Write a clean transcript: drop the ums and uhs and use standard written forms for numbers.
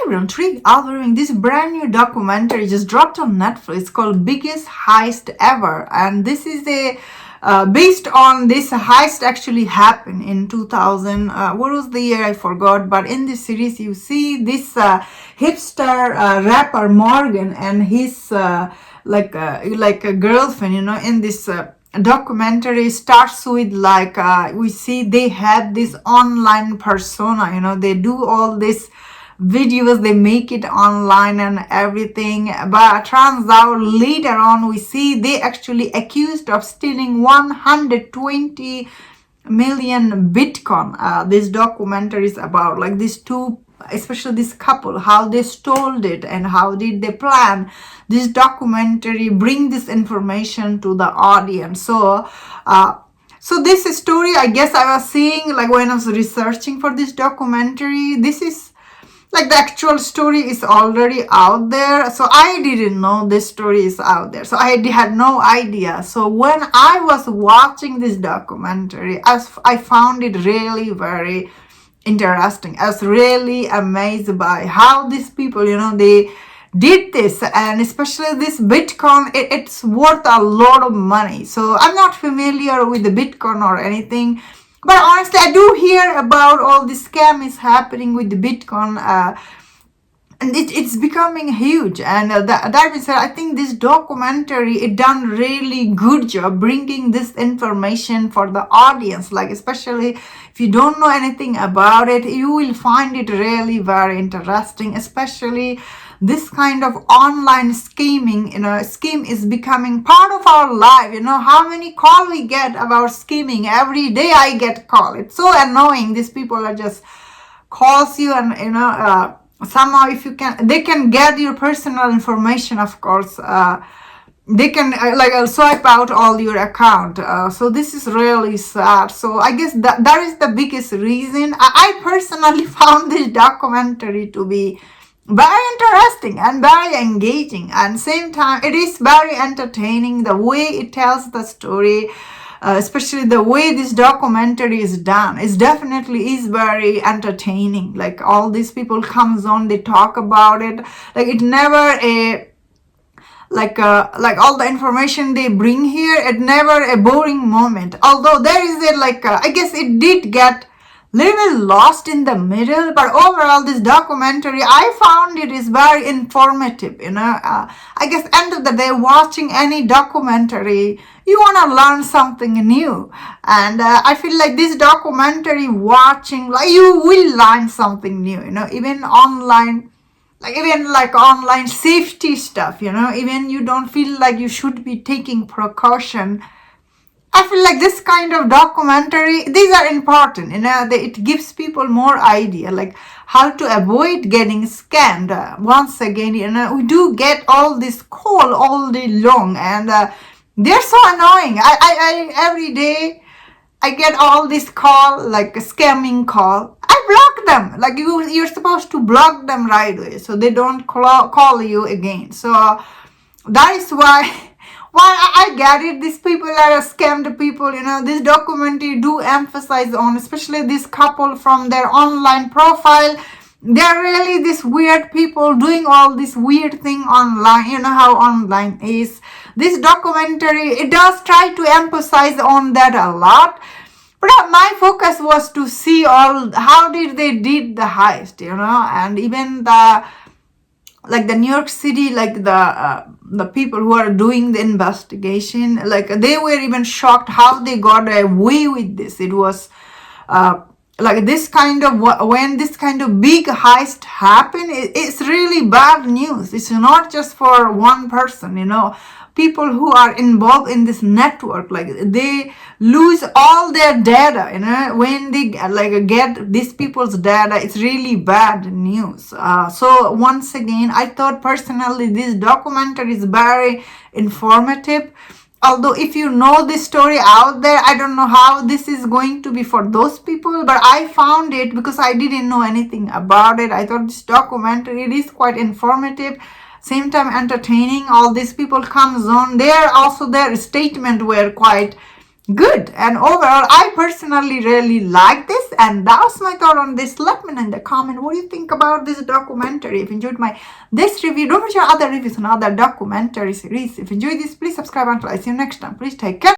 Hi everyone, today I'll be reviewing this brand new documentary just dropped on Netflix. It's called Biggest Heist Ever, and this is a based on this heist actually happened in 2000. What was the year? I forgot. But in this series, you see this hipster rapper Morgan and his like a girlfriend. In this. Documentary starts with we see they had this online persona. They do all this videos, they make it online and everything, but turns out later on we see they actually accused of stealing 120 million Bitcoin. This documentary is about like these two, especially this couple, how they stole it and how did they plan. This documentary bring this information to the audience. So this story, I guess I was seeing like when I was researching for this documentary, this is like the actual story is already out there. So I didn't know this story is out there. So I had no idea. So when I was watching this documentary, I found it really very interesting. I was really amazed by how these people, they did this, and especially this Bitcoin, it's worth a lot of money. So I'm not familiar with the Bitcoin or anything, but honestly, I do hear about all this scam is happening with the Bitcoin, and it's becoming huge. And that being said, I think this documentary, it done really good job bringing this information for the audience. Like especially if you don't know anything about it, you will find it really very interesting. Especially this kind of online scheming, scheme is becoming part of our life. How many calls we get about scheming every day? I get call. It's so annoying. These people are just calls you, and somehow if you can, they can get your personal information. Of course, they can swipe out all your account. So this is really sad. So I guess that is the biggest reason. I personally found this documentary to be very interesting and very engaging, and same time it is very entertaining. The way it tells the story, especially the way this documentary is done, is definitely is very entertaining. Like all these people comes on, they talk about it, like it never a like all the information they bring here, it never a boring moment. Although there is I guess it did get little lost in the middle, but overall this documentary, I found it is very informative. I guess end of the day, watching any documentary, you want to learn something new, and I feel like this documentary watching, like you will learn something new. Even online, like online safety stuff. Even you don't feel like you should be taking precaution, I feel like this kind of documentary, these are important. It gives people more idea, like how to avoid getting scammed. Once again, we do get all this call all day long, and they're so annoying. I every day I get all this call, like a scamming call. I block them. Like you're supposed to block them right away, so they don't call you again. So that is why. I get it. These people are scammed people. This documentary do emphasize on, especially this couple from their online profile. They're really these weird people doing all this weird thing online. You know how online is. This documentary, it does try to emphasize on that a lot. But my focus was to see how did they did the heist, and even the New York City, like the people who are doing the investigation, like they were even shocked how they got away with this. It was like this kind of, when this kind of big heist happen, it's really bad news. It's not just for one person. People who are involved in this network, like they lose all their data. When they get these people's data, it's really bad news. So once again, I thought personally this documentary is very informative. Although if you know this story out there, I don't know how this is going to be for those people, but I found it because I didn't know anything about it. I thought this documentary, it is quite informative, same time entertaining. All these people comes on, their statement were quite good. And overall, I personally really like this, and that was my thought on this. Let me know in the comment what do you think about this documentary. If you enjoyed this review, don't forget other reviews on other documentary series. If you enjoyed this, please subscribe until I see you next time. Please take care.